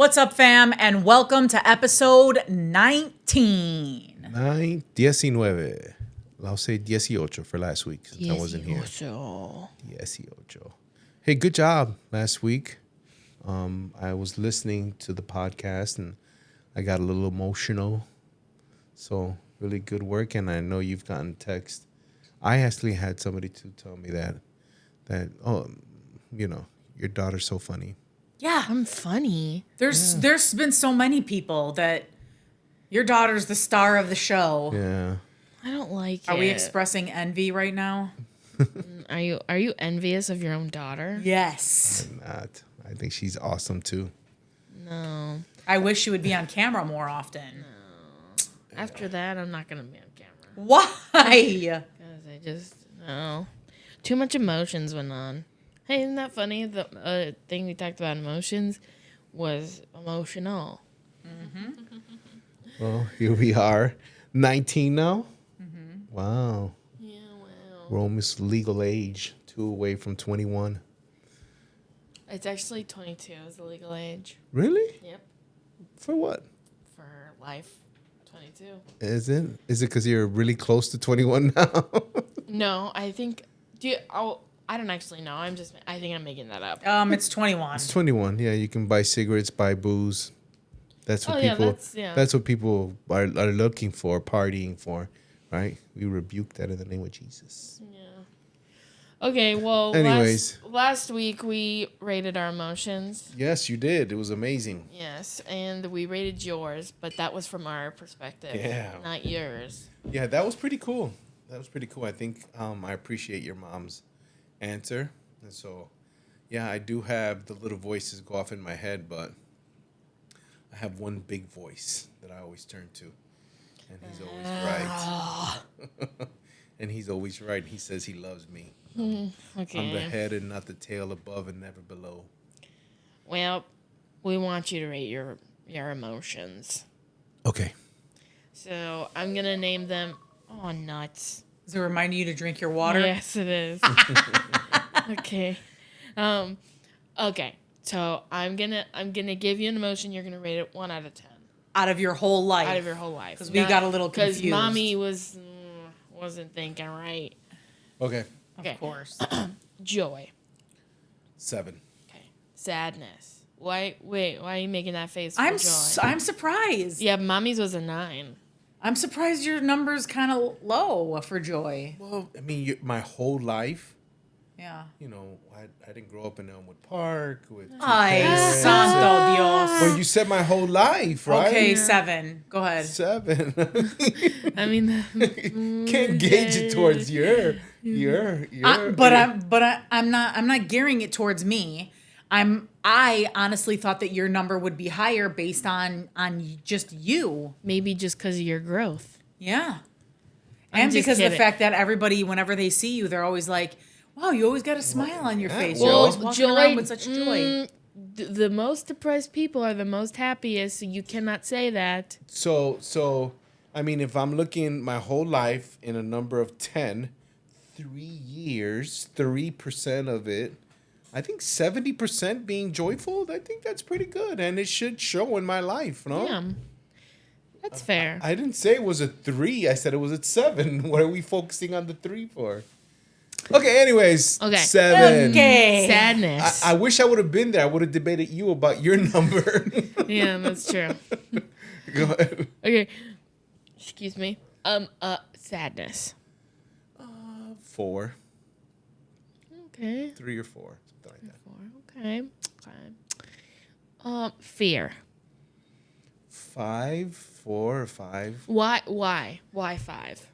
What's up, fam, and welcome to episode 19. 19. I'll say 18 for last week since I wasn't here. 18. Hey, good job last week. I was listening to the podcast and I got a little emotional. So really good work, and I know you've gotten text. I actually had somebody to tell me that your daughter's so funny. Yeah, I'm funny. there's been so many people that your daughter's the star of the show. Yeah. I don't like it. Are we expressing envy right now? Are you envious of your own daughter? Yes. I'm not. I think she's awesome too. No. I wish she would be on camera more often. After that, I'm not gonna be on camera Why? because I just no. Too much emotions went on. Hey, isn't that funny? The thing we talked about emotions was emotional. Well, here we are. 19 now? Mm-hmm. Wow. Yeah, well, We're almost legal age. 2 away from 21. it's actually 22 is the legal age. Really? Yep, For what? for life. 22. Is it because you're really close to 21 now? No, I think. I don't actually know. I think I'm making that up. It's 21. It's 21. Yeah, you can buy cigarettes, buy booze. That's what That's what people are looking for, partying for, right? We rebuke that in the name of Jesus. Yeah. Okay, well, Anyways. last week we rated our emotions. Yes, you did. It was amazing. Yes, and we rated yours, but that was from our perspective, not yours. Yeah, that was pretty cool. I think I appreciate your mom's answer. And so, yeah, I do have the little voices go off in my head, but I have one big voice that I always turn to. And he's always right. And he's always right. He says he loves me. Okay. I'm the head and not the tail, above and never below. Well, we want you to rate your emotions. Okay. So I'm going to name them... Oh, nuts. Does it remind you to drink your water? Yes, it is. Okay. Okay. So I'm gonna give you an emotion. You're gonna rate it 1 out of 10. Out of your whole life. Out of your whole life. Because we got a little confused. Because mommy wasn't thinking right. Okay. Of course. Joy. 7. Okay. Sadness. Why are you making that face for joy? I'm surprised. Yeah, mommy's was a 9. I'm surprised your number's kind of low for joy. Well, I mean, my whole life, Yeah. I didn't grow up in Elmwood Park with two Ay, parents. santo Dios. Well, you said my whole life, right? Okay, 7. Go ahead. 7. I mean, Can't gauge it towards your. I'm not gearing it towards me. I honestly thought that your number would be higher based on just you. maybe just because of your growth. Yeah. I'm And just because of the kidding. fact that everybody, whenever they see you, they're always like, wow, you always got a smile on your face. Well, You're always walking around with such joy. The most depressed people are the most happiest, so you cannot say that. So, I mean, if I'm looking my whole life in a number of 10, 3 years, 3% of it, I think 70% being joyful, I think that's pretty good. And it should show in my life, no? Yeah. That's fair. I didn't say it was a 3. I said it was a 7. What are we focusing on the 3 for? Okay, anyways. Okay. 7. Okay. Sadness. I wish I would have been there. I would have debated you about your number. Yeah, that's true. Go ahead. Okay. Excuse me. Sadness. 4. Okay. 3 or 4. Something like that. 4. Okay. Fear. 5, 4 or 5. Why 5?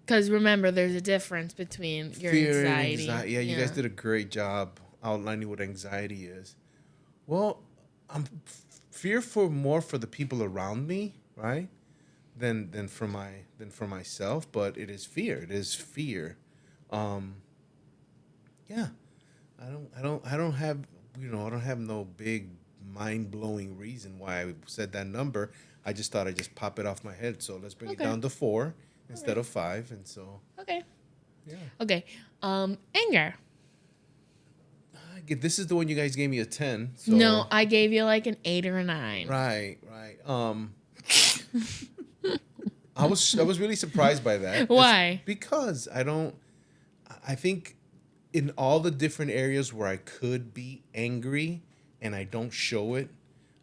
Because remember, there's a difference between your Fear anxiety. and anxiety. Yeah, you guys did a great job outlining what anxiety is. Well, I'm fearful more for the people around me, right? Than for myself, but it is fear. It is fear. Yeah. I don't have no big mind-blowing reason why I said that number. I just thought I'd just pop it off my head. So let's bring it down to 4 instead of 5. And so, Okay. yeah. Okay. Anger. This is the one you guys gave me a 10. So. No, I gave you like an 8 or a 9. Right. I was really surprised by that. Why? Because I think in all the different areas where I could be angry and I don't show it,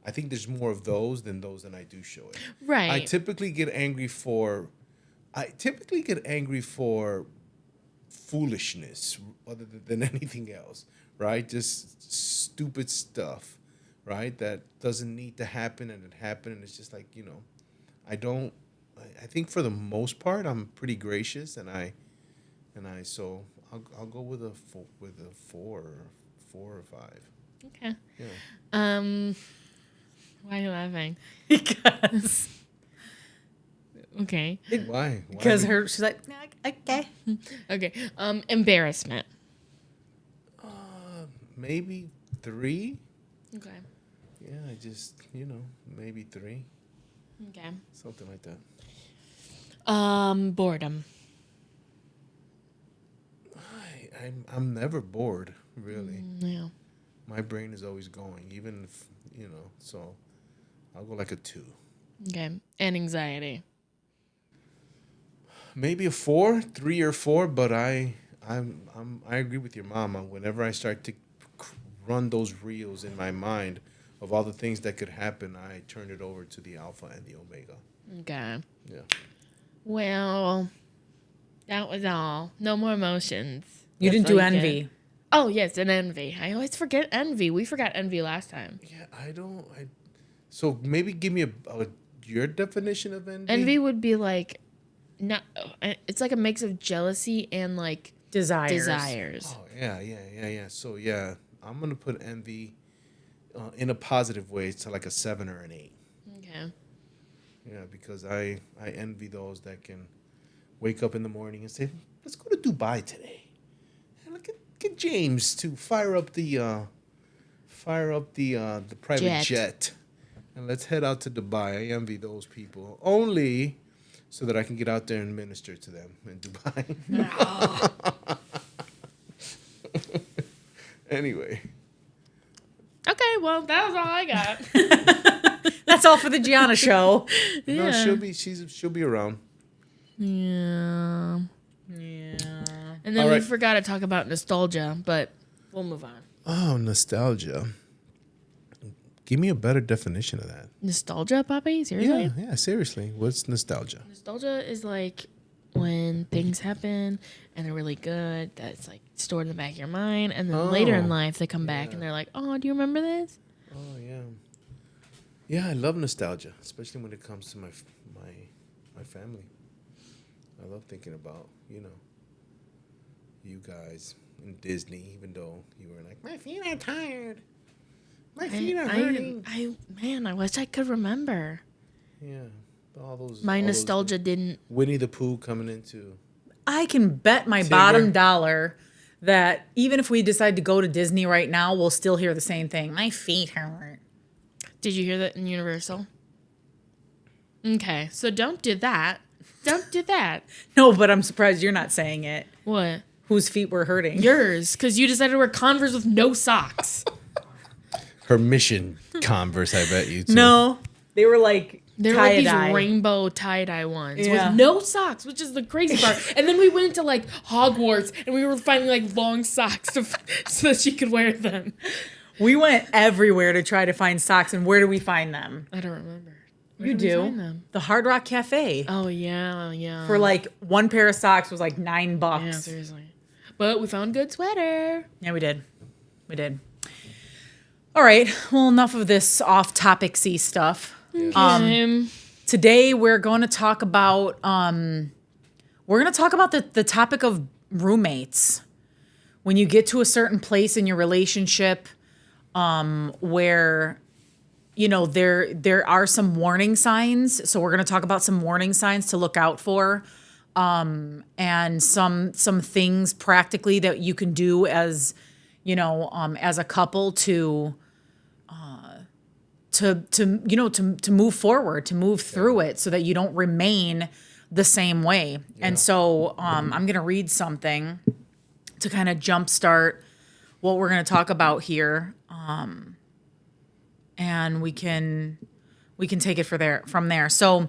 I think there's more of those than I do show it. Right. I typically get angry for foolishness other than anything else, right? Just stupid stuff, right? That doesn't need to happen and it happened and it's just like, I think for the most part I'm pretty gracious and so I'll go with a 4 or 5. Okay. Yeah. Why are you laughing? Because Okay. Why? Because she's like, okay. Okay. Embarrassment. Maybe 3. Okay. Yeah, I just maybe 3. Okay. Something like that. Boredom. I'm never bored, really. Yeah. My brain is always going, even if so I'll go like a 2. Okay. And anxiety. Maybe a 4, 3 or 4, but I agree with your mama. Whenever I start to run those reels in my mind of all the things that could happen, I turn it over to the alpha and the omega. Okay. Yeah. Well, that was all. No more emotions. You That's didn't do all you envy. get. Oh, yes, and envy. I always forget envy. We forgot envy last time. Yeah, so maybe give me your definition of envy. Envy would be like, not. It's like a mix of jealousy and like desires. Oh yeah. So yeah, I'm gonna put envy in a positive way to like a 7 or an 8. Okay. Yeah, because I envy those that can wake up in the morning and say, let's go to Dubai today. And look get James to fire up the private jet. And let's head out to Dubai. I envy those people. Only so that I can get out there and minister to them in Dubai. Anyway. Okay, well, that was all I got. That's all for the Gianna show. No, she'll be around. Yeah. Yeah. And then All we right. forgot to talk about nostalgia, but we'll move on. Oh, nostalgia. Give me a better definition of that. Nostalgia, Poppy? Seriously? Yeah, seriously. What's nostalgia? Nostalgia is like when things happen and they're really good, that's like stored in the back of your mind, and then later in life they come back and they're like, oh, do you remember this? Oh, yeah. Yeah, I love nostalgia, especially when it comes to my family. I love thinking about, you guys in Disney, even though you were like, my feet are tired. My feet are hurting. I wish I could remember. Yeah. All those. My all nostalgia those didn't. Winnie the Pooh coming into. I can bet my bottom dollar that even if we decide to go to Disney right now, we'll still hear the same thing. My feet hurt. Did you hear that in Universal? Okay, so don't do that. Don't do that. No, but I'm surprised you're not saying it. What? Whose feet were hurting? Yours, because you decided to wear Converse with no socks. Her mission Converse, I bet you too. No, they were like They're like these tie-dye. rainbow tie-dye ones Yeah. with no socks, which is the crazy part. And then we went into like Hogwarts and we were finding like long socks so that she could wear them. We went everywhere to try to find socks, and where do we find them? I don't remember. You did we do. find them? The Hard Rock Cafe. Oh yeah. For like one pair of socks was like $9. Yeah, seriously. But we found good sweater. Yeah, we did. We did. All right. Well, enough of this off-topic-y stuff. Today we're going to talk about the topic of roommates. When you get to a certain place in your relationship, where there are some warning signs. So we're going to talk about some warning signs to look out for, and some things practically that you can do as a couple to move forward, to move through it, so that you don't remain the same way. Yeah. And so I'm going to read something to kind of jumpstart what we're going to talk about here, and we can take it from there. So,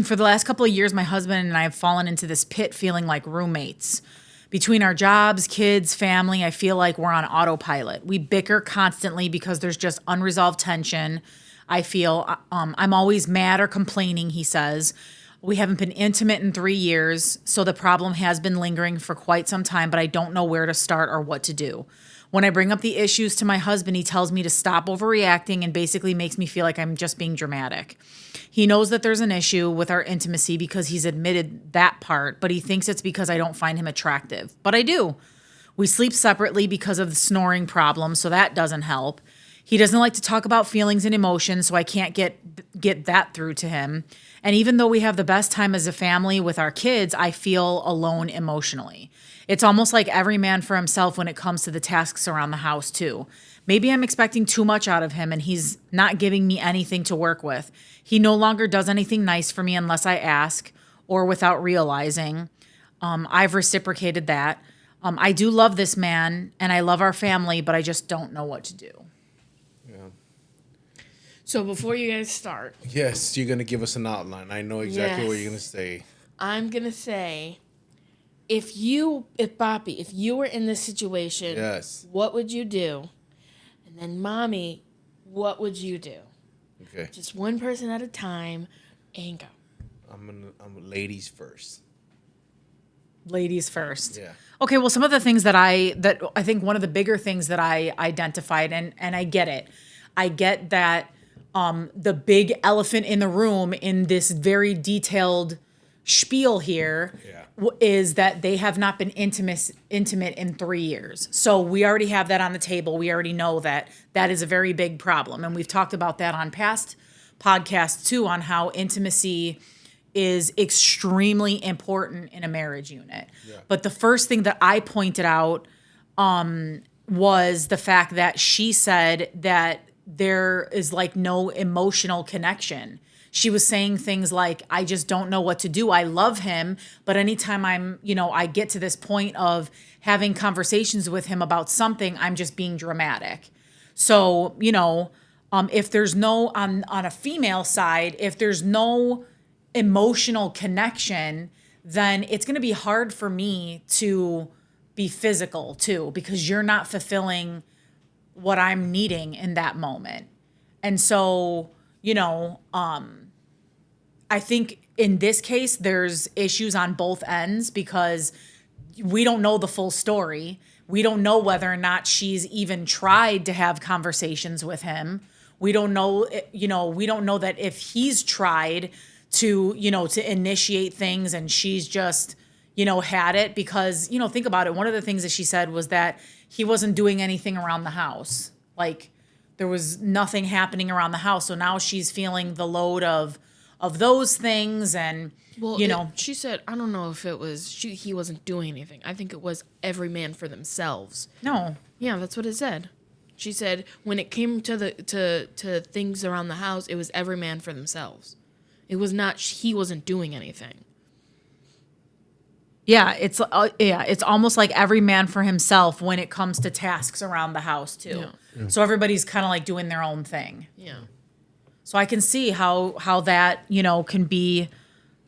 for the last couple of years, my husband and I have fallen into this pit, feeling like roommates. Between our jobs, kids, family, I feel like we're on autopilot. We bicker constantly because there's just unresolved tension. I feel I'm always mad or complaining, he says. We haven't been intimate in 3 years, so the problem has been lingering for quite some time, but I don't know where to start or what to do. When I bring up the issues to my husband, he tells me to stop overreacting and basically makes me feel like I'm just being dramatic. He knows that there's an issue with our intimacy because he's admitted that part, but he thinks it's because I don't find him attractive. But I do. We sleep separately because of the snoring problem, so that doesn't help. He doesn't like to talk about feelings and emotions, so I can't get that through to him. And even though we have the best time as a family with our kids, I feel alone emotionally. It's almost like every man for himself when it comes to the tasks around the house, too. Maybe I'm expecting too much out of him and he's not giving me anything to work with. He no longer does anything nice for me unless I ask or without realizing. I've reciprocated that. I do love this man and I love our family, but I just don't know what to do. Yeah. So before you guys start. Yes, you're going to give us an outline. I know exactly what you're going to say. I'm going to say, if Boppy, if you were in this situation, yes, what would you do? And then Mommy, what would you do? Okay. Just one person at a time and go. I'm ladies first. Ladies first. Yeah. Okay, well, some of the things that I think one of the bigger things that I identified, and I get it. I get that the big elephant in the room in this very detailed spiel here is that they have not been intimate in 3 years. So we already have that on the table. We already know that that is a very big problem. And we've talked about that on past podcasts too, on how intimacy is extremely important in a marriage unit. Yeah. But the first thing that I pointed out was the fact that she said that there is like no emotional connection. She was saying things like, I just don't know what to do. I love him, but anytime I get to this point of having conversations with him about something, I'm just being dramatic. So, if there's no, on a female side, if there's no emotional connection, then it's going to be hard for me to be physical too, because you're not fulfilling what I'm needing in that moment. And so, I think in this case, there's issues on both ends because we don't know the full story. We don't know whether or not she's even tried to have conversations with him. We don't know, we don't know that if he's tried to initiate things and she's just, had it because, think about it. One of the things that she said was that he wasn't doing anything around the house. Like there was nothing happening around the house. So now she's feeling the load of those things and, she said, I don't know if it was, he wasn't doing anything. I think it was every man for themselves. No. Yeah, that's what it said. She said when it came to things around the house, it was every man for themselves. It was not, he wasn't doing anything. Yeah, it's almost like every man for himself when it comes to tasks around the house too. Yeah. So everybody's kind of like doing their own thing. Yeah. So I can see how that, can be,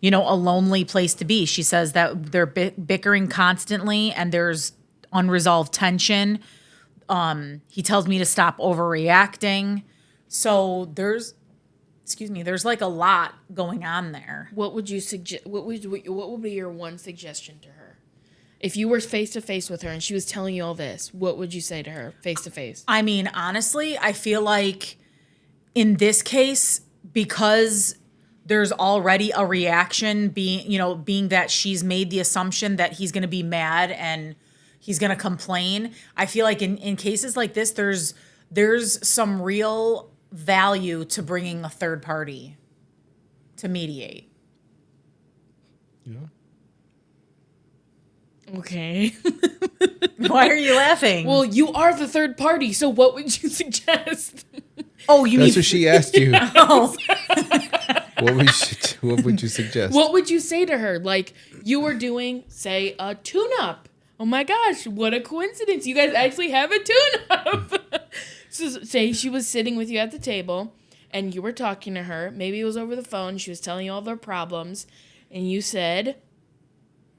a lonely place to be. She says that they're bickering constantly and there's unresolved tension. He tells me to stop overreacting. So there's like a lot going on there. What would you suggest? What would be your one suggestion to her? If you were face to face with her and she was telling you all this, what would you say to her face to face? I mean, honestly, I feel like in this case, because there's already a reaction being that she's made the assumption that he's going to be mad and he's going to complain. I feel like in cases like this, there's some real value to bringing a third party to mediate. Yeah. Okay. Why are you laughing? Well, you are the third party, so what would you suggest? Oh, you mean that's what she asked you. Oh. What would you suggest? What would you say to her? Like you were doing, say, a tune-up Oh my gosh, what a coincidence. You guys actually have a tune-up. So say she was sitting with you at the table and you were talking to her. Maybe it was over the phone. She was telling you all their problems. And you said,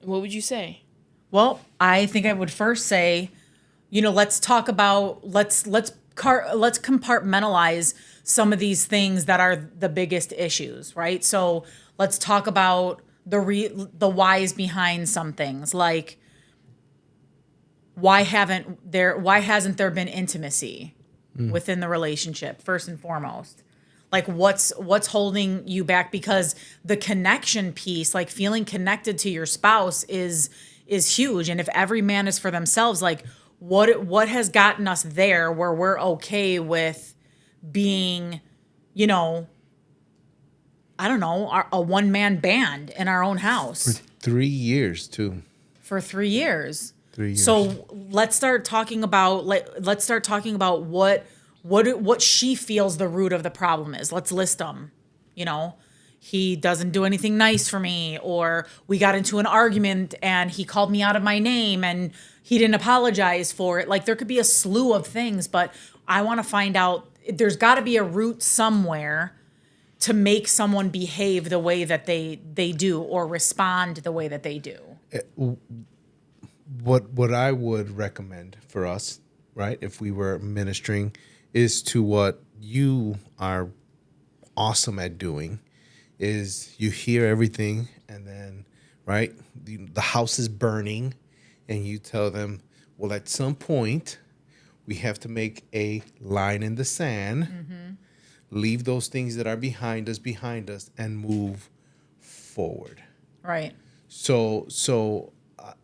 what would you say? Well, I think I would first say, let's talk about let's compartmentalize some of these things that are the biggest issues, right? So let's talk about the whys behind some things, like why hasn't there been intimacy within the relationship, first and foremost? Like what's holding you back? Because the connection piece, like feeling connected to your spouse is huge. And if every man is for themselves, like what has gotten us there where we're okay with being, I don't know, a one-man band in our own house. For 3 years, too. For 3 years. 3 years. So let's start talking about what she feels the root of the problem is. Let's list them. He doesn't do anything nice for me, or we got into an argument and he called me out of my name and he didn't apologize for it. Like there could be a slew of things, but I want to find out, there's got to be a root somewhere to make someone behave the way that they do or respond the way that they do. What I would recommend for us, right, if we were ministering, is to what you are awesome at doing, is you hear everything and then, right, the house is burning and you tell them, well, at some point we have to make a line in the sand, leave those things that are behind us and move forward. Right. So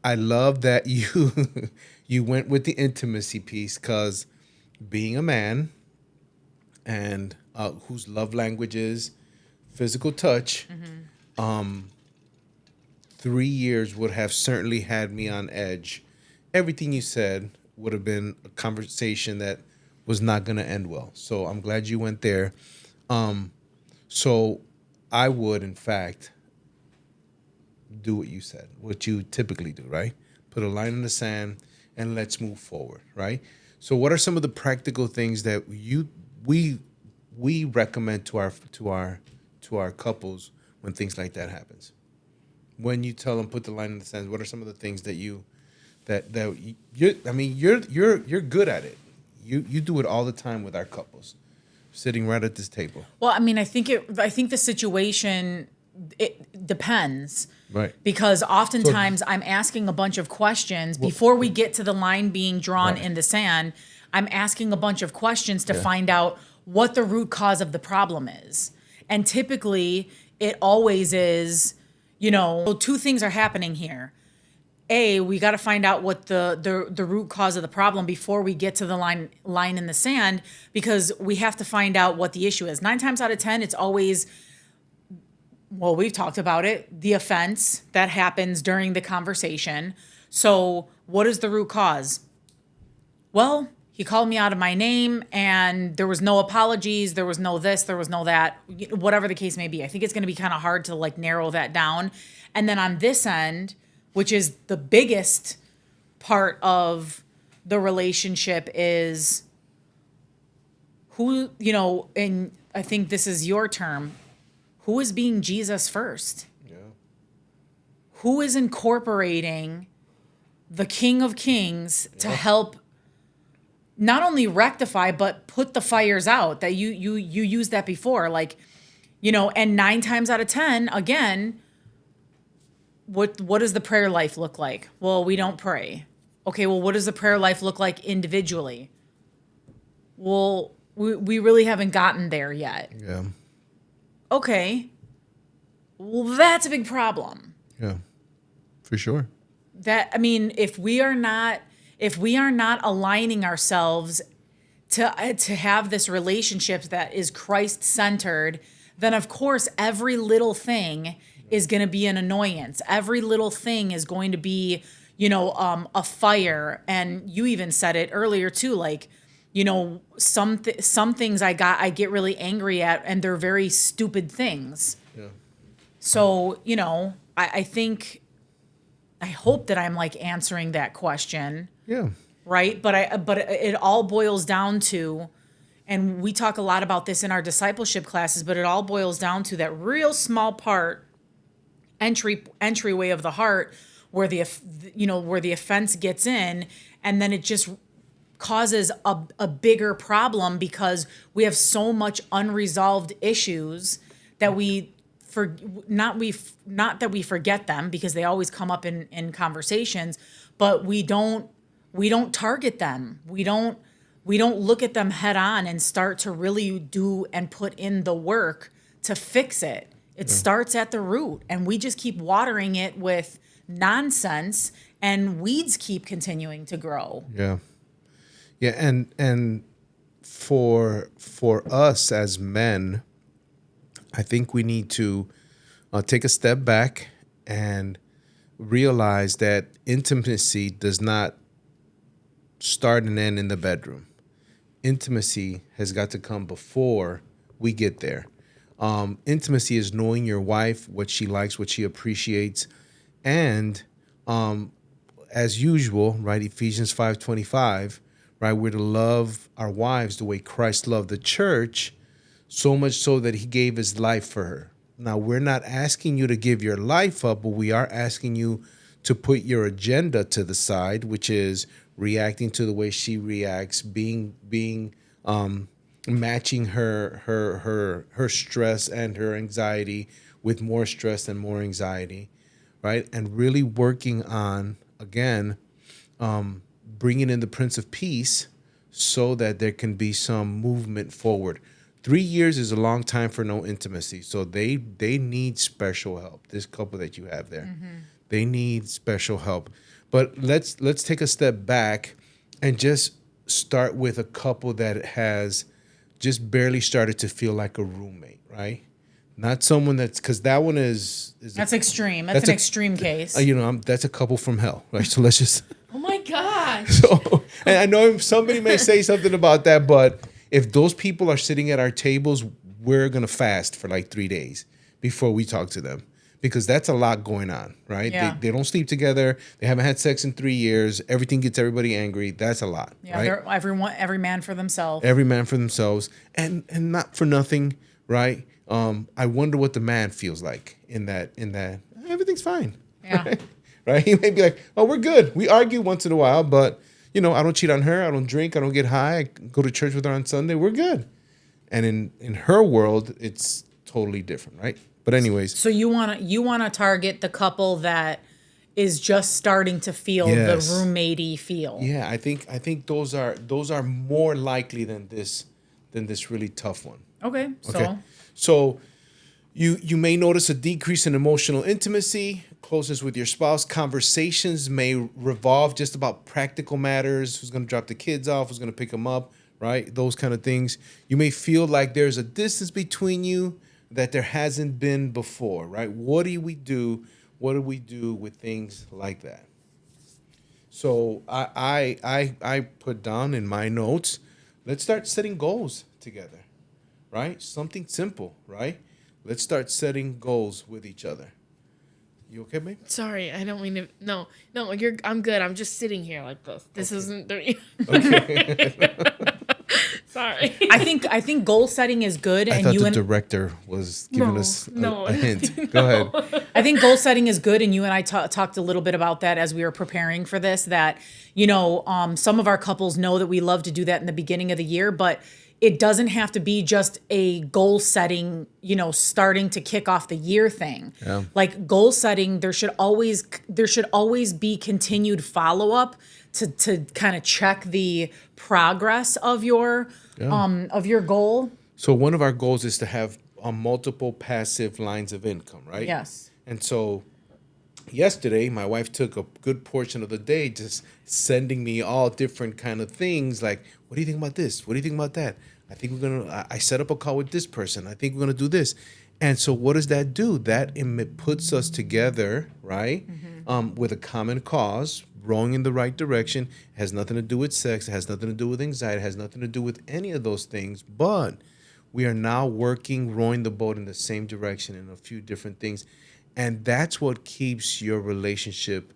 I love that you went with the intimacy piece, because being a man and whose love language is physical touch, 3 years would have certainly had me on edge. Everything you said would have been a conversation that was not going to end well. So I'm glad you went there. So I would, in fact, do what you said, what you typically do, right? Put a line in the sand and let's move forward, right? So what are some of the practical things that we recommend to our couples when things like that happens? When you tell them put the line in the sand, what are some of the things that you're good at it. You do it all the time with our couples, sitting right at this table. Well, I mean, I think the situation, it depends. Right. Because oftentimes I'm asking a bunch of questions before we get to the line being drawn in the sand. I'm asking a bunch of questions to find out what the root cause of the problem is. And typically it always is, two things are happening here. A, we got to find out what the root cause of the problem before we get to the line in the sand, because we have to find out what the issue is. 9 times out of 10, it's always, well, we've talked about it, the offense that happens during the conversation. So what is the root cause? Well, he called me out of my name and there was no apologies, there was no this, there was no that, whatever the case may be. I think it's going to be kind of hard to narrow that down. And then on this end, which is the biggest part of the relationship, is who, and I think this is your term, who is being Jesus first? Yeah. Who is incorporating the King of Kings to help not only rectify, but put the fires out? That you used that before, and 9 times out of 10, again, what does the prayer life look like? Well, we don't pray. Okay, well, what does the prayer life look like individually? Well, we really haven't gotten there yet. Yeah. Okay. Well, that's a big problem. Yeah, for sure. If we are not aligning ourselves to have this relationship that is Christ-centered, then of course every little thing is going to be an annoyance. Every little thing is going to be, a fire. And you even said it earlier too, some things I get really angry at, and they're very stupid things. Yeah. So, I think hope that I'm like answering that question, Yeah. right? But it all boils down to, and we talk a lot about this in our discipleship classes, but it all boils down to that real small part, entryway of the heart, where where the offense gets in, and then it just causes a bigger problem because we have so much unresolved issues that not that we forget them, because they always come up in conversations, but we don't target them. We don't look at them head on and start to really do and put in the work to fix it. It starts at the root, and we just keep watering it with nonsense, and weeds keep continuing to grow. Yeah. Yeah, and for us as men, I think we need to take a step back and realize that intimacy does not start and end in the bedroom. Intimacy has got to come before we get there. Intimacy is knowing your wife, what she likes, what she appreciates, and as usual, right? Ephesians 5:25. Right, we're to love our wives the way Christ loved the church, so much so that he gave his life for her. Now, we're not asking you to give your life up, but we are asking you to put your agenda to the side, which is reacting to the way she reacts, matching her stress and her anxiety with more stress and more anxiety, right? And really working on, again, bringing in the Prince of Peace so that there can be some movement forward. 3 years is a long time for no intimacy. So they need special help. This couple that you have there, they need special help. But let's take a step back and just start with a couple that has just barely started to feel like a roommate, right? Not someone because that one is that's extreme. That's an extreme case. That's a couple from hell, right? So let's just. Oh my gosh. So, and I know somebody may say something about that, but if those people are sitting at our tables, we're going to fast for like 3 days before we talk to them, because that's a lot going on, right? Yeah. They don't sleep together. They haven't had sex in 3 years. Everything gets everybody angry. That's a lot, Yeah, right? they're every man for themselves. Every man for themselves. And not for nothing, right? I wonder what the man feels like in that everything's fine. Yeah. Right? Right? He may be like, oh, we're good. We argue once in a while, but, I don't cheat on her. I don't drink. I don't get high. I go to church with her on Sunday. We're good. And in her world, it's totally different, right? But anyways. So you wanna target the couple that is just starting to feel the roommatey feel. Yeah, I think those are more likely than this really tough one. Okay. So you may notice a decrease in emotional intimacy, closeness with your spouse. Conversations may revolve just about practical matters. Who's going to drop the kids off? Who's going to pick them up? Right? Those kind of things. You may feel like there's a distance between you that there hasn't been before. Right? What do we do? What do we do with things like that? So I put down in my notes, let's start setting goals together. Right? Something simple. Right? Let's start setting goals with each other. You okay, babe? Sorry, I don't mean to. No, I'm good. I'm just sitting here like this. This isn't. Okay. Sorry. I think goal setting is good, I and thought you the and director was giving us a hint. No. Go ahead. I think goal setting is good, and you and I talked a little bit about that as we were preparing for this. That some of our couples know that we love to do that in the beginning of the year, but it doesn't have to be just a goal setting, starting to kick off the year thing. Yeah. Like goal setting, there should always be continued follow-up to kind of check the progress of your goal. So one of our goals is to have multiple passive lines of income, right? Yes. And so yesterday, my wife took a good portion of the day just sending me all different kind of things like, what do you think about this? What do you think about that? I set up a call with this person. I think we're going to do this. And so what does that do? That puts us together, right? Mm-hmm. With a common cause, rowing in the right direction. It has nothing to do with sex. It has nothing to do with anxiety. It has nothing to do with any of those things. But we are now rowing the boat in the same direction in a few different things. And that's what keeps your relationship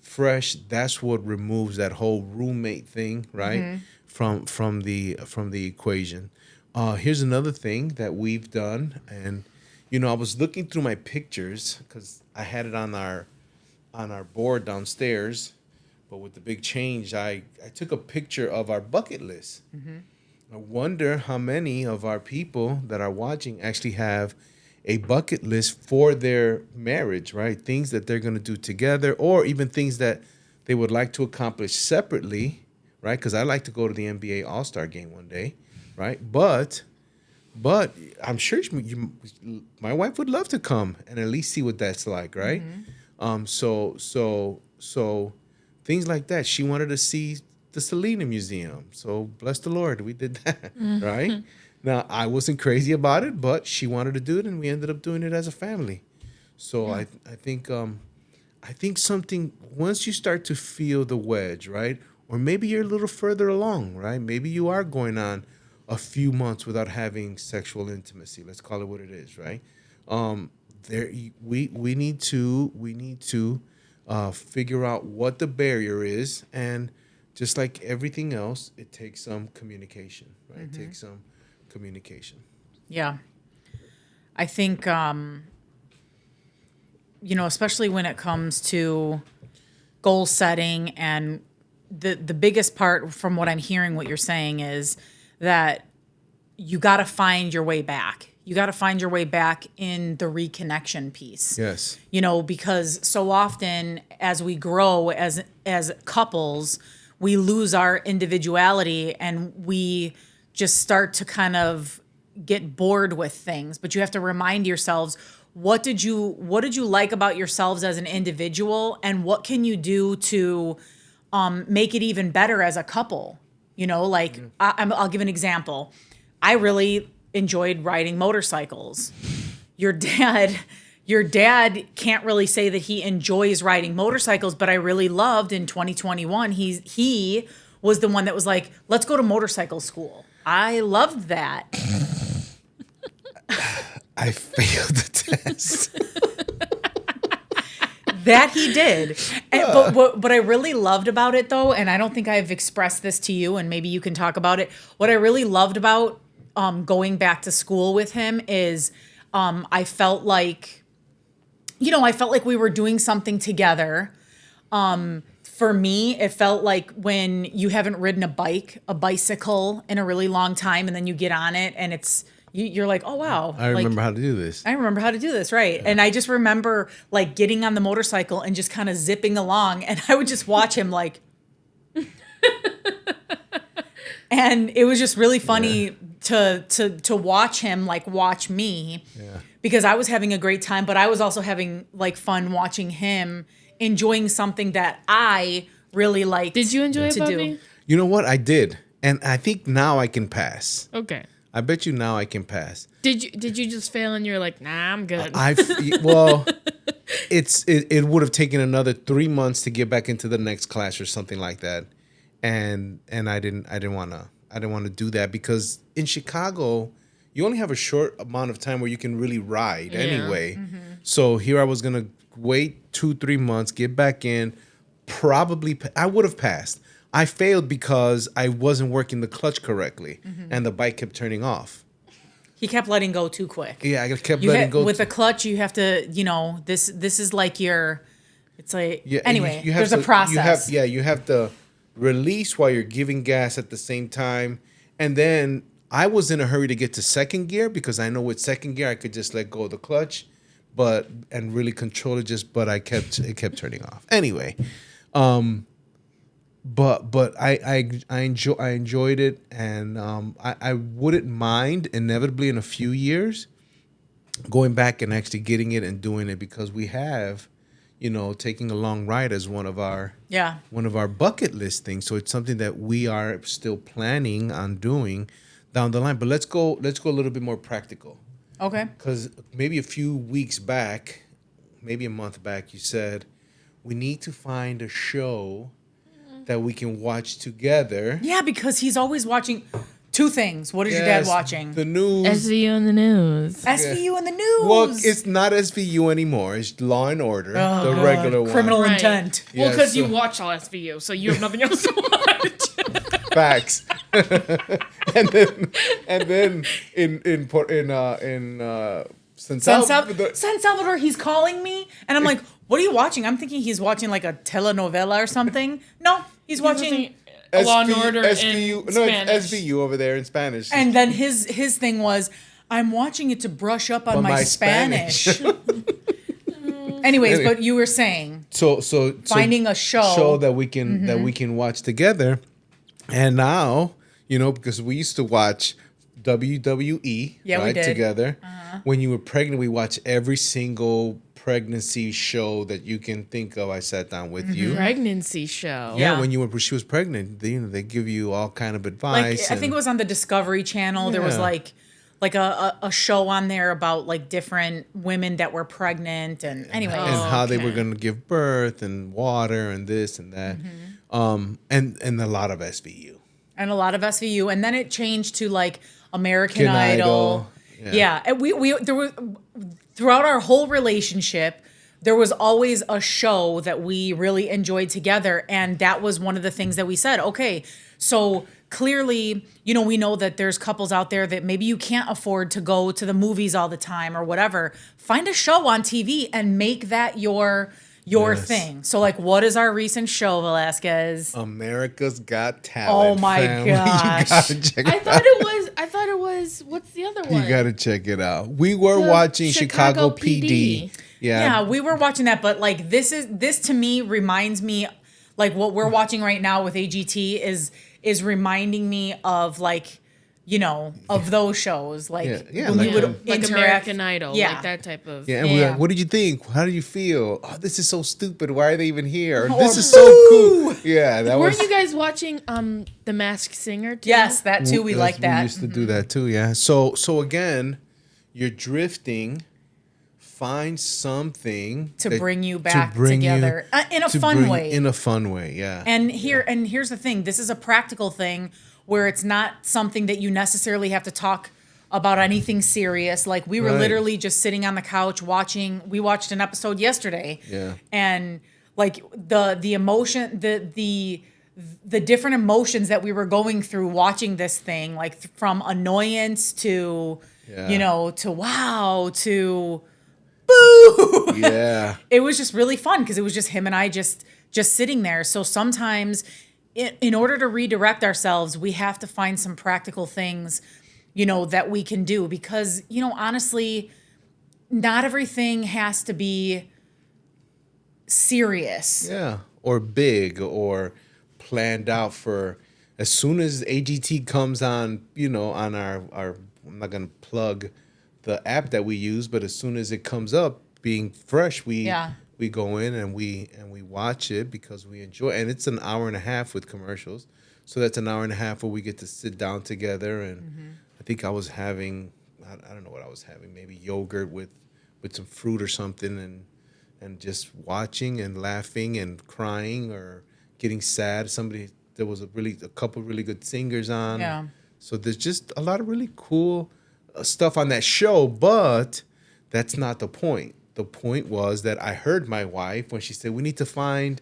fresh, that's what removes that whole roommate thing, right? From the equation. Here's another thing that we've done, and I was looking through my pictures because I had it on our board downstairs, but with the big change, I took a picture of our bucket list. I wonder how many of our people that are watching actually have a bucket list for their marriage, right? Things that they're going to do together, or even things that they would like to accomplish separately, right? Because I like to go to the NBA All-Star game one day, right? But I'm sure my wife would love to come and at least see what that's like, right? So things like that. She wanted to see the Selena Museum. So bless the Lord, we did that, right? Now, I wasn't crazy about it, but she wanted to do it, and we ended up doing it as a family. So I think something, once you start to feel the wedge, right? Or maybe you're a little further along, right? Maybe you are going on a few months without having sexual intimacy. Let's call it what it is, right? We need to figure out what the barrier is, and just like everything else, it takes some communication, right? It takes some communication. Yeah. I think, especially when it comes to goal setting, and the biggest part from what I'm hearing, what you're saying is that you got to find your way back. You got to find your way back in the reconnection piece. Yes. Because so often as we grow as couples, we lose our individuality and we just start to kind of get bored with things. But you have to remind yourselves, what did you like about yourselves as an individual, and what can you do to make it even better as a couple? I'll give an example. I really enjoyed riding motorcycles. Your dad can't really say that he enjoys riding motorcycles, but I really loved in 2021. He was the one that was like, let's go to motorcycle school. I loved that. I failed the test. That he did. But what I really loved about it, though, and I don't think I've expressed this to you, and maybe you can talk about it. What I really loved about going back to school with him is I felt like we were doing something together. For me, it felt like when you haven't ridden a bicycle in a really long time, and then you get on it and you're like, oh, wow. I remember how to do this. I remember how to do this, right. Yeah. And I just remember like getting on the motorcycle and just kind of zipping along, and I would just watch him like, and it was just really funny to watch him like watch me, because I was having a great time, but I was also having like fun watching him enjoying something that I really liked. Did you enjoy it, to Bobby? do. You know what? I did. And I think now I can pass. Okay. I bet you now I can pass. Did you just fail and you're like, nah, I'm good? It would have taken another 3 months to get back into the next class or something like that. And I didn't want to do that, because in Chicago, you only have a short amount of time where you can really ride anyway. Mm-hmm. So here I was going to wait 2-3 months, get back in, I would have passed. I failed because I wasn't working the clutch correctly, and the bike kept turning off. He kept letting go too quick. Yeah, I kept letting go. With the clutch, you have to, this is like it's like, anyway, there's a process. You have to release while you're giving gas at the same time. And then I was in a hurry to get to second gear, because I know with second gear I could just let go of the clutch, and really control it. But it kept turning off. Anyway, but I enjoyed it, and I wouldn't mind inevitably in a few years going back and actually getting it and doing it, because we have, taking a long ride as one of our bucket list things. So it's something that we are still planning on doing down the line. But let's go a little bit more practical. Okay. Because maybe a few weeks back, maybe a month back, you said we need to find a show that we can watch together. Yeah, because he's always watching 2 things. What is your dad watching? The news. SVU in the news. SVU in the news. Well, it's not SVU anymore. It's Law and Order, the God. regular one. Criminal Right. intent. Well, Yeah, because so- you watch all SVU, so you have nothing else to watch. Facts. and then in San San Salvador, he's calling me, and I'm like, "What are you watching?" I'm thinking he's watching like a telenovela or something. No, he's watching. Law and Order SVU, in no, Spanish. it's SVU over there in Spanish. And then his thing was, "I'm watching it to brush up on my Spanish." Anyways, but you were saying so finding a show that we can watch together, and now because we used to watch WWE Yeah, we right did. together. When you were pregnant, we watched every single pregnancy show that you can think of. I sat down with you. Pregnancy show. Yeah, Yeah. when she was pregnant, they give you all kind of like advice. I think it was on the Discovery Channel. There was Yeah. like a show on there about like different women that were pregnant, and anyways. and how they okay. were going to give birth and water and this and that, and a lot of SVU. And a lot of SVU, and then it changed to like American American Idol. Idol. Yeah, and we there was throughout our whole relationship, there was always a show that we really enjoyed together, and that was one of the things that we said. Okay, so clearly, we know that there's couples out there that maybe you can't afford to go to the movies all the time or whatever. Find a show on TV and make that your Yes. thing. So like, what is our recent show, Velasquez? America's Got Talent. Oh my fam. gosh. You gotta check I it thought it was. What's the other one? You gotta check it out. We were The watching Chicago PD. Yeah, we were watching that, but like this to me reminds me, like what we're watching right now with AGT is reminding me of like, of those shows, like Yeah, when like we would like interact. American Idol, Yeah. like that type of. Yeah, and we're Yeah. like, what did you think? How do you feel? Oh, this is so stupid. Why are they even here? Or This is so cool. Yeah, that Weren't was. you guys watching The Masked Singer too? Yes, that too. We like We that. used to do that too. Yeah. So again, you're drifting. Find something To that- bring you to back bring you- together in a to fun bring- way. In a fun way, yeah. And here's the thing. This is a practical thing where it's not something that you necessarily have to talk about anything serious. Like we were Right. literally just sitting on the couch watching. We watched an episode yesterday. Yeah. And like the emotion, the different emotions that we were going through watching this thing, like from annoyance to, Yeah. to wow to boo. Yeah. It was just really fun because it was just him and I just sitting there. So sometimes in order to redirect ourselves, we have to find some practical things, that we can do because, honestly, not everything has to be serious. Yeah. Or big or planned out for as soon as AGT comes on, on our I'm not gonna plug the app that we use, but as soon as it comes up, being fresh, we go in and we watch it because we enjoy it. And it's an hour and a half with commercials. So that's an hour and a half where we get to sit down together and I think I was having I don't know what I was having, maybe yogurt with some fruit or something and just watching and laughing and crying or getting sad. There was a couple really good singers on. Yeah. So there's just a lot of really cool stuff on that show, but that's not the point. The point was that I heard my wife when she said, we need to find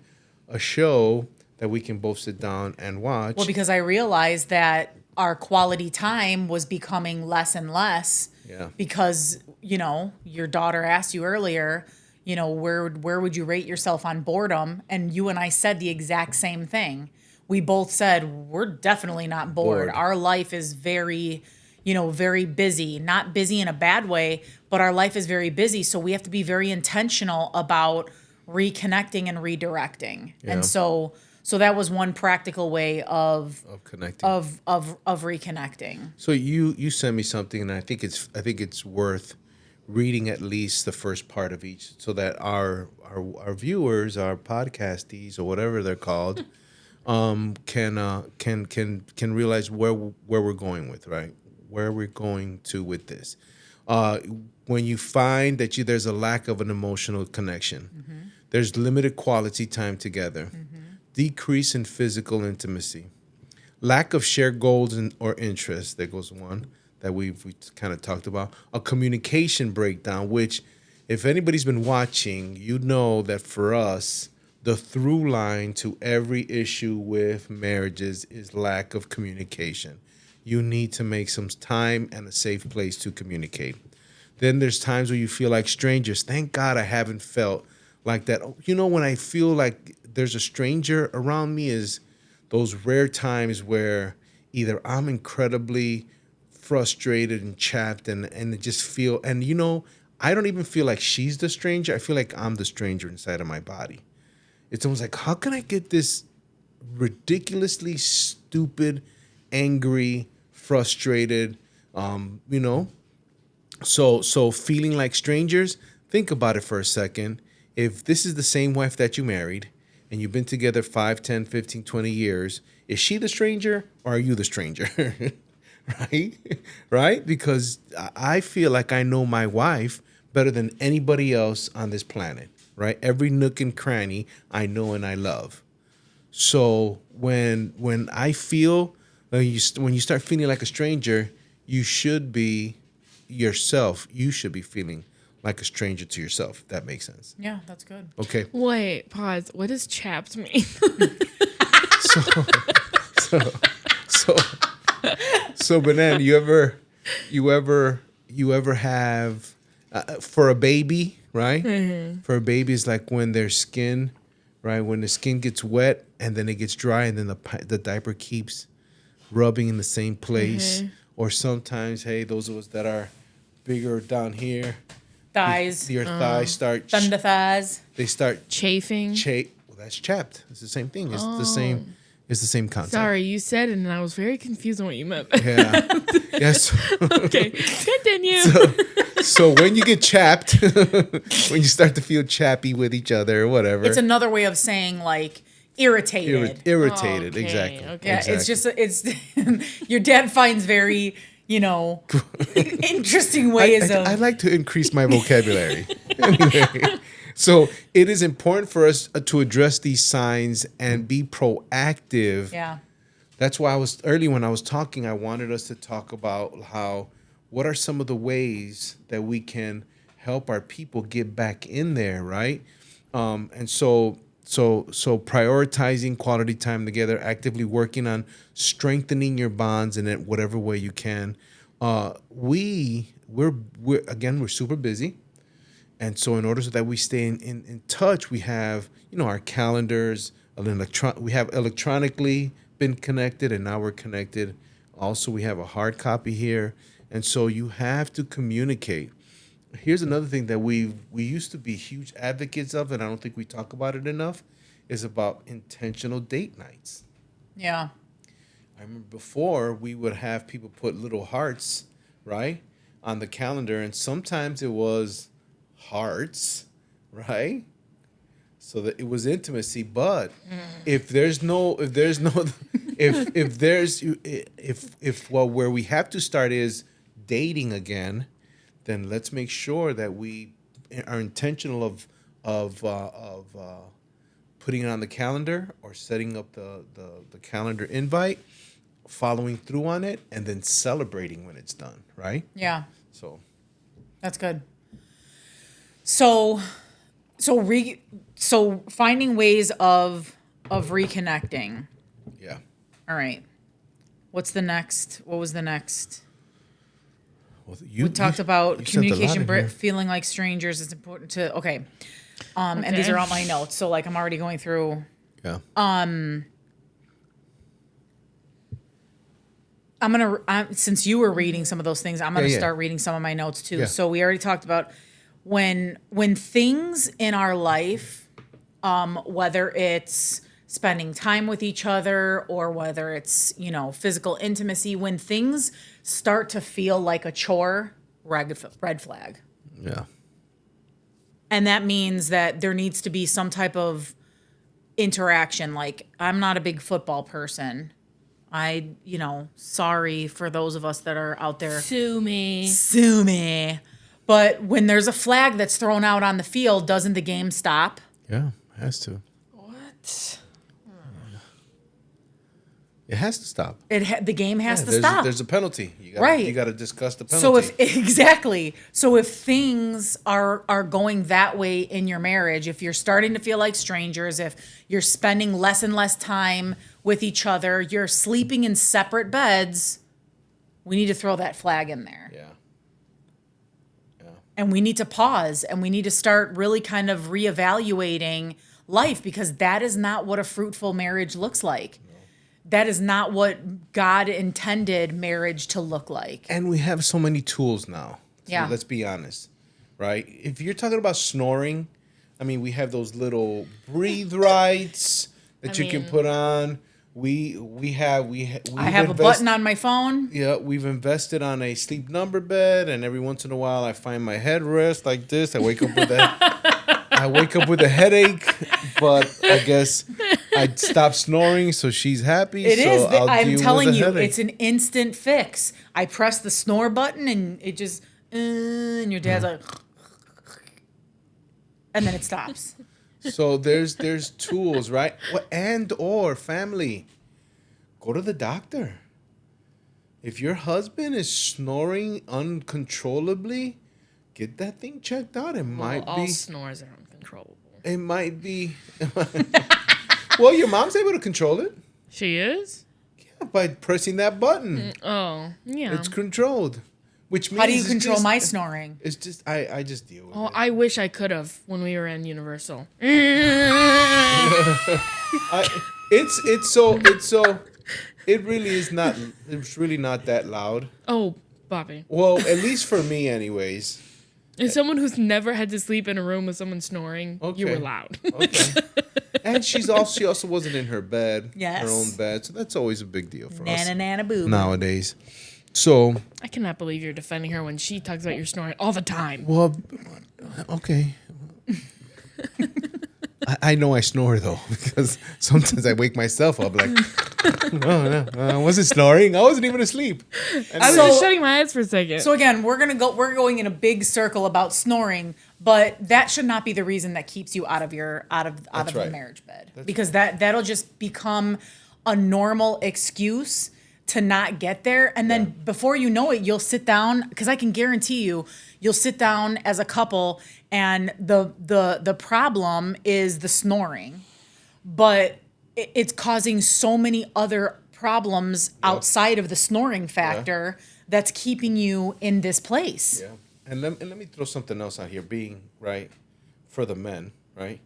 a show that we can both sit down and watch. Well, because I realized that our quality time was becoming less and less. Yeah. Because, your daughter asked you earlier, where would you rate yourself on boredom? And you and I said the exact same thing. We both said we're definitely not bored. Our life is very, very busy. Not busy in a bad way, but our life is very busy. So we have to be very intentional about reconnecting and redirecting. Yeah. And so that was one practical way of connecting. of reconnecting. So you sent me something, and I think it's worth reading at least the first part of each, so that our viewers, our podcastees, or whatever they're called, can realize where we're going with, right? Where we're going to with this. When you find that there's a lack of an emotional connection, there's limited quality time together, decrease in physical intimacy, lack of shared goals or interests. There goes one that we kind of talked about. A communication breakdown, which if anybody's been watching, you know that for us, the through line to every issue with marriages is lack of communication. You need to make some time and a safe place to communicate. Then there's times where you feel like strangers. Thank God I haven't felt like that. You know, when I feel like there's a stranger around me is those rare times where either I'm incredibly frustrated and chapped and just feel, and you know, I don't even feel like she's the stranger. I feel like I'm the stranger inside of my body. It's almost like, how can I get this ridiculously stupid, angry, frustrated, you know? So feeling like strangers, think about it for a second. If this is the same wife that you married and you've been together 5, 10, 15, 20 years, is she the stranger or are you the stranger? Right? Right? Because I feel like I know my wife better than anybody else on this planet, right? Every nook and cranny I know and I love. So when I feel, when you start feeling like a stranger, you should be yourself. You should be feeling like a stranger to yourself. If that makes sense. Yeah, that's good. Okay. Wait, pause. What does chapped mean? So, Banana, you ever have for a baby, right? Mm-hmm. For a baby, it's like when their skin, right? When the skin gets wet and then it gets dry, and then the diaper keeps rubbing in the same place. Mm-hmm. Or sometimes, hey, those of us that are bigger down here, thighs, your thighs start thunder thighs. They start chafing. Well, that's chapped. It's the same thing. It's the same. It's the same concept. Sorry, you said it, and I was very confused on what you meant. Yeah. Yes. Okay, continue. So when you get chapped, when you start to feel chappy with each other or whatever, it's another way of saying like irritated. Irritated, Okay, exactly. okay. Yeah, exactly. It's your dad finds very, interesting ways of. I like to increase my vocabulary. Anyway. So it is important for us to address these signs and be proactive. Yeah. That's why when I was talking, I wanted us to talk about what are some of the ways that we can help our people get back in there, right? And so prioritizing quality time together, actively working on strengthening your bonds in whatever way you can. We're super busy. And so in order so that we stay in touch, we have, our calendars, we have electronically been connected, and now we're connected. Also, we have a hard copy here. And so you have to communicate. Here's another thing that we used to be huge advocates of, and I don't think we talk about it enough, is about intentional date nights. Yeah. I remember before we would have people put little hearts, right, on the calendar, and sometimes it was hearts, right? So that it was intimacy, but if where we have to start is dating again, then let's make sure that we are intentional of putting it on the calendar or setting up the calendar invite, following through on it, and then celebrating when it's done, right? Yeah. So that's good. So finding ways of reconnecting. yeah. All right. What was the next? Well, We talked about you sent a lot communication, in here. feeling like strangers is important to, okay. And these are all my notes. So like I'm already going through. Yeah. Since you were reading some of those things, I'm going to start reading some of my notes too. Yeah. So we already talked about when things in our life, whether it's spending time with each other or whether it's, physical intimacy, when things start to feel like a chore, red flag. Yeah. And that means that there needs to be some type of interaction. Like, I'm not a big football person. Sorry for those of us that are out there. Sue me. But when there's a flag that's thrown out on the field, doesn't the game stop? Yeah, has to. What? It has to stop. The game has to there's stop. There's a penalty. Right. You got to discuss the penalty. So if things are going that way in your marriage, if you're starting to feel like strangers, if you're spending less and less time with each other, you're sleeping in separate beds, we need to throw that flag in there. Yeah. And we need to pause and we need to start really kind of reevaluating life, because that is not what a fruitful marriage looks like. No. That is not what God intended marriage to look like. And we have so many tools now. So yeah. Let's be honest, right? If you're talking about snoring, I mean, we have those little breathe rights that you can put on. I have a button on my phone. Yeah, we've invested on a sleep number bed, and every once in a while I find my head rest like this. I wake up with a headache, but I guess I stopped snoring, so she's happy. I'm telling you, it's an instant fix. I press the snore button, and it just, and your dad's like, and then it stops. So there's tools, right? Or family, go to the doctor. If your husband is snoring uncontrollably, get that thing checked out. All snores are uncontrollable. It might be. Well, your mom's able to control it. She is? Yeah, by pressing that button. Oh, yeah. It's controlled. Which means how do you control my snoring? It's just I just deal with it. I wish I could have when we were in Universal. It really is not. It's really not that loud. Oh, Bobby. Well, at least for me, anyways. As someone who's never had to sleep in a room with someone snoring, you were loud. Okay. And she also wasn't in her bed, yes. her own bed, so that's always a big deal for us. Nana boo. Nowadays. So I cannot believe you're defending her when she talks about your snoring all the time. Well, okay. I know I snore though, because sometimes I wake myself up like, no, I wasn't snoring. I wasn't even asleep. I was just shutting my eyes for a second. So again, we're going in a big circle about snoring, but that should not be the reason that keeps you out of the marriage bed. Because that'll just become a normal excuse to not get there. And then before you know it, you'll sit down, because I can guarantee you'll sit down as a couple, and the problem is the snoring, but it's causing so many other problems outside of the snoring factor that's keeping you in this place. Yeah. And let me throw something else out here, being right for the men, right?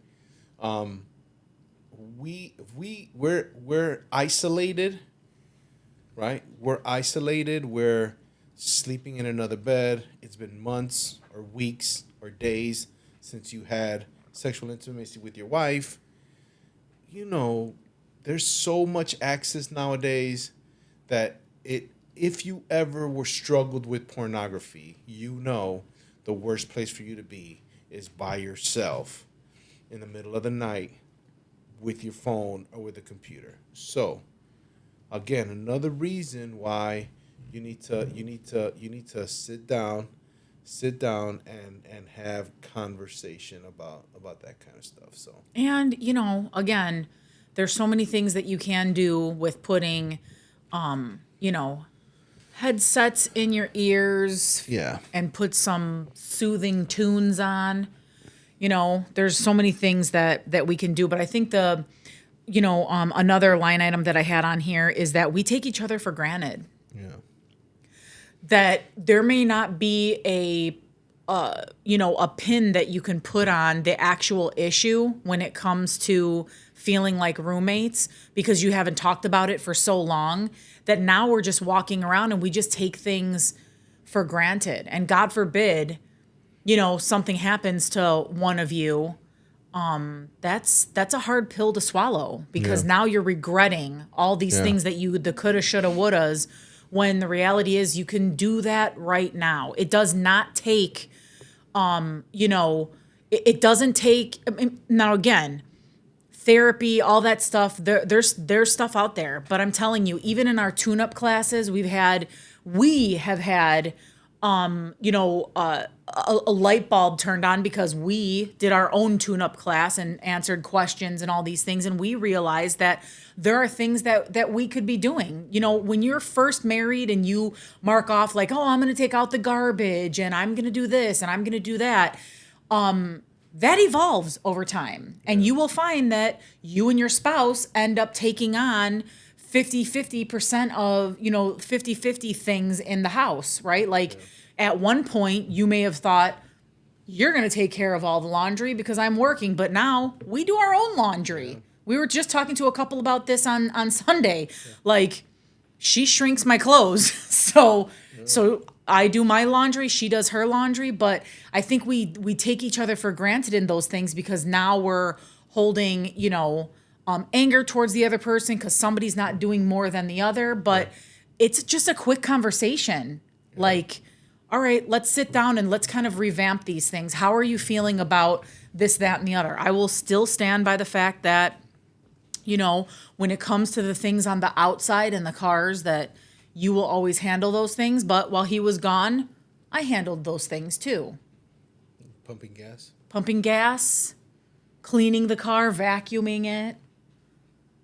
We're isolated. Right? We're isolated. We're sleeping in another bed. It's been months or weeks or days since you had sexual intimacy with your wife. You know, there's so much access nowadays that if you ever were struggled with pornography, you know the worst place for you to be is by yourself in the middle of the night with your phone or with a computer. So, again, another reason why you need to sit down and have conversation about that kind of stuff. So, and again, there's so many things that you can do with putting headsets in your ears, and put some soothing tunes on. There's so many things that we can do, but I think another line item that I had on here is that we take each other for granted. Yeah. That there may not be a pin that you can put on the actual issue when it comes to feeling like roommates, because you haven't talked about it for so long that now we're just walking around and we just take things for granted. And God forbid, something happens to one of you. That's a hard pill to swallow, because now you're regretting all these things that the coulda, shoulda, wouldas, when the reality is you can do that right now. It does not take, it doesn't take, now again, therapy, all that stuff, there's stuff out there. But I'm telling you, even in our tune-up classes, we have had a light bulb turned on because we did our own tune-up class and answered questions and all these things, and we realized that there are things that we could be doing. You know, when you're first married and you mark off like, oh, I'm going to take out the garbage and I'm going to do this and I'm going to do that, that evolves over time. And you will find that you and your spouse end up taking on 50% of, 50 things in the house, right? Like at one point you may have thought you're going to take care of all the laundry because I'm working, but now we do our own laundry. Yeah. We were just talking to a couple about this on Sunday. Yeah. Like she shrinks my clothes. So I do my laundry, she does her laundry, but I think we take each other for granted in those things because now we're holding, anger towards the other person because somebody's not doing more than the other. But it's just a quick conversation. Yeah. Like, all right, let's sit down and let's kind of revamp these things. How are you feeling about this, that, and the other? I will still stand by the fact that, when it comes to the things on the outside and the cars, that you will always handle those things. But while he was gone, I handled those things too. Pumping gas, cleaning the car, vacuuming it.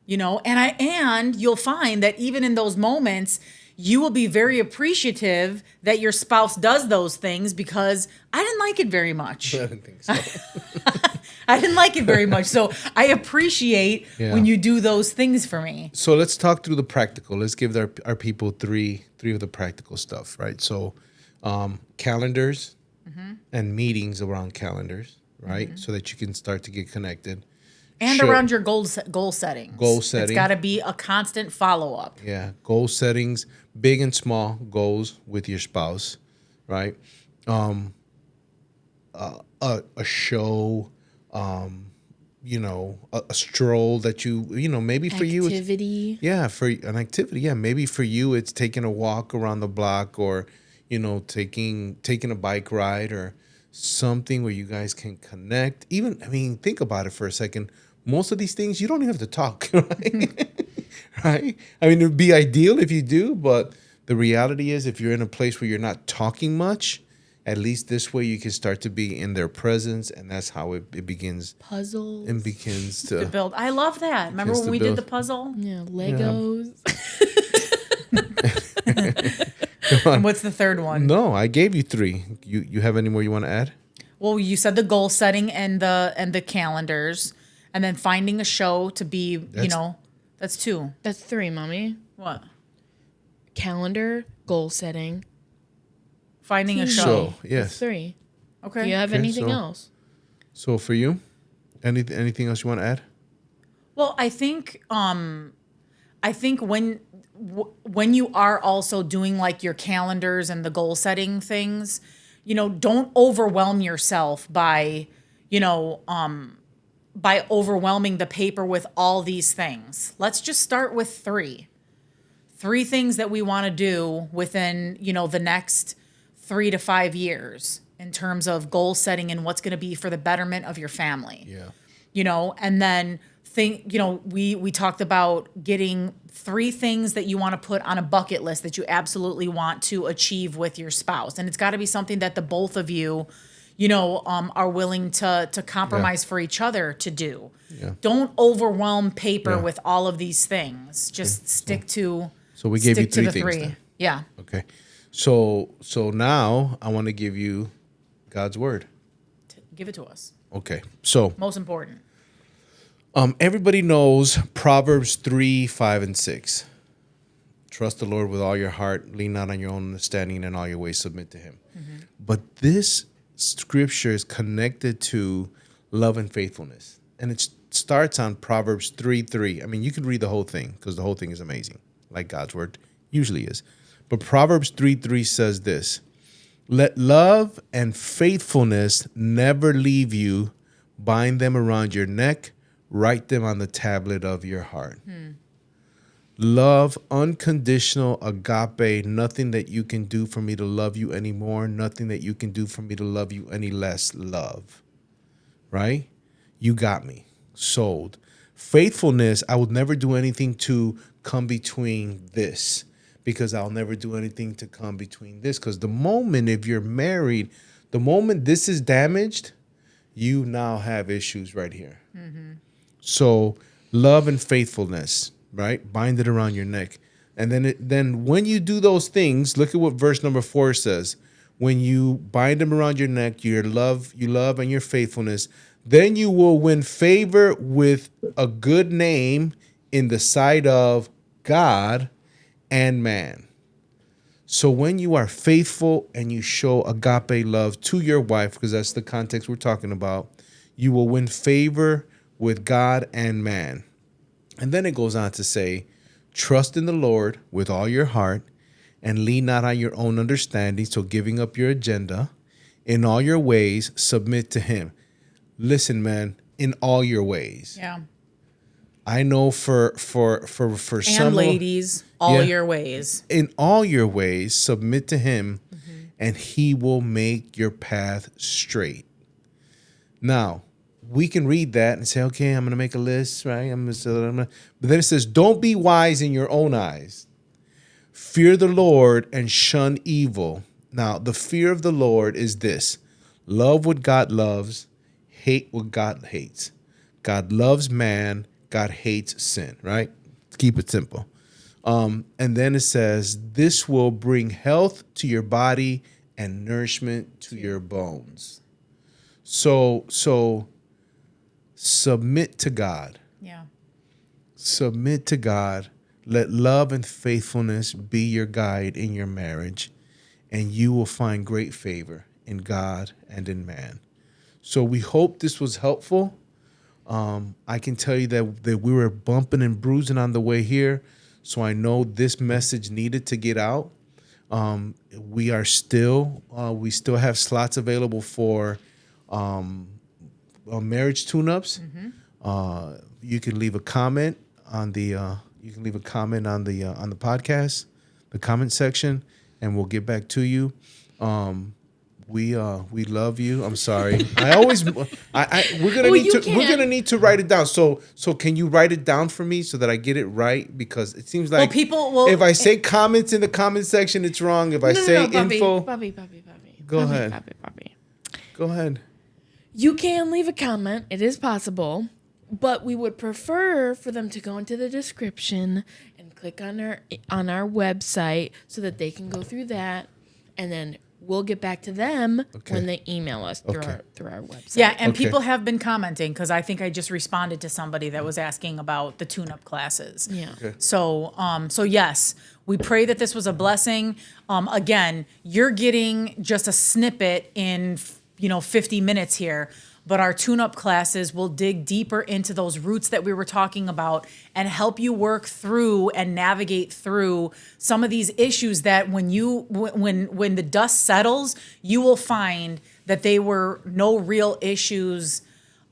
And you'll find that even in those moments, you will be very appreciative that your spouse does those things because I didn't like it very much. I didn't think so. I didn't like it very much. So I appreciate when you do those things for me. So let's talk through the practical. Let's give our people three of the practical stuff, right? So calendars and meetings around calendars, right? So that you can start to get connected. And around your goal settings. Goal setting. It's got to be a constant follow-up. Yeah, goal settings, big and small goals with your spouse, right? A show, a stroll that maybe for you. Activity. For an activity. Yeah, maybe for you it's taking a walk around the block or, taking a bike ride or something where you guys can connect. Think about it for a second. Most of these things, you don't even have to talk, right? Right? It would be ideal if you do, but the reality is if you're in a place where you're not talking much, at least this way you can start to be in their presence, and that's how it begins. Puzzles. And begins to build. I love that. Remember when we did the puzzle? Yeah, Legos. Yeah. And what's the third one? No, I gave you 3. You have any more you want to add? Well, you said the goal setting and the calendars. And then finding a show to be, that's 2. That's 3, Mommy. What? Calendar, goal setting. Finding a show. So, yes. That's 3. Okay. Do you have anything else? So for you, anything else you want to add? Well, I think when you are also doing like your calendars and the goal setting things, don't overwhelm yourself by overwhelming the paper with all these things. Let's just start with 3. 3 things that we want to do within, the next 3 to 5 years in terms of goal setting and what's going to be for the betterment of your family. Yeah. And then we talked about getting 3 things that you want to put on a bucket list that you absolutely want to achieve with your spouse. And it's got to be something that the both of you are willing to compromise for each other to do. Yeah. Don't overwhelm paper with all of these things. Just stick to. So we gave you 3 things. Then. Yeah. Okay. So now I want to give you God's word. Give it to us. Okay. So most important. Everybody knows Proverbs 3, 5, and 6. Trust the Lord with all your heart. Lean not on your own understanding. In all your ways submit to Him. Mm-hmm. But this scripture is connected to love and faithfulness. And it starts on Proverbs 3:3. You could read the whole thing because the whole thing is amazing, like God's word usually is. But Proverbs 3:3 says this: let love and faithfulness never leave you. Bind them around your neck. Write them on the tablet of your heart. Love, unconditional, agape, nothing that you can do for me to love you anymore, nothing that you can do for me to love you any less. Love, right? You got me, sold. Faithfulness, I would never do anything to come between this, because I'll never do anything to come between this. Because the moment, if you're married, The moment this is damaged, you now have issues right here. So love and faithfulness, right? Bind it around your neck. And then when you do those things, look at what verse number 4 says. When you bind them around your neck, you love and your faithfulness, then you will win favor with a good name in the sight of God and man. So when you are faithful and you show agape love to your wife, because that's the context we're talking about, you will win favor with God and man. And then it goes on to say, trust in the Lord with all your heart and lean not on your own understanding. So giving up your agenda, in all your ways, submit to him. Listen, man, in all your ways. Yeah. I know for some And ladies, all your ways. In all your ways, submit to him, and he will make your path straight. Now, we can read that and say, okay, I'm going to make a list, right? But then it says, don't be wise in your own eyes. Fear the Lord and shun evil. Now, the fear of the Lord is this: love what God loves, hate what God hates. God loves man, God hates sin, right? Keep it simple. And then it says, this will bring health to your body and nourishment to your bones. So submit to God. Yeah. Submit to God. Let love and faithfulness be your guide in your marriage, and you will find great favor in God and in man. So we hope this was helpful. I can tell you that we were bumping and bruising on the way here, so I know this message needed to get out. We still have slots available for marriage tune-ups. You can leave a comment on the podcast, the comment section, and we'll get back to you. We love you. I'm sorry. We're gonna need to write it down. So can you write it down for me so that I get it right? Because it seems like if I say comments in the comment section, it's wrong. If I say info, Bobby. Go ahead. Go ahead. You can leave a comment. It is possible, but we would prefer for them to go into the description and click on our website so that they can go through that, and then we'll get back to them when they email us through our website. Yeah, and people have been commenting because I think I just responded to somebody that was asking about the tune-up classes. Yeah. Okay. So yes, we pray that this was a blessing. Again, you're getting just a snippet in 50 minutes here, but our tune-up classes will dig deeper into those roots that we were talking about and help you work through and navigate through some of these issues that when the dust settles, you will find that they were no real issues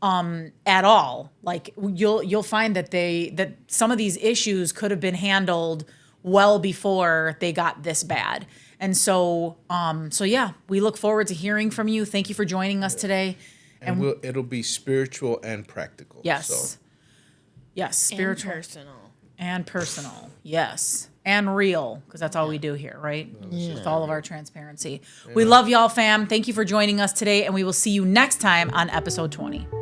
at all. Like you'll find that some of these issues could have been handled well before they got this bad. And so yeah, we look forward to hearing from you. Thank you for joining us today. And it'll be spiritual and practical. Yes. So. Yes, spiritual. And personal. Yes. And real, because that's all we do here, right? Yeah. With all of our transparency. Yeah. We love y'all, fam. Thank you for joining us today, and we will see you next time on episode 20.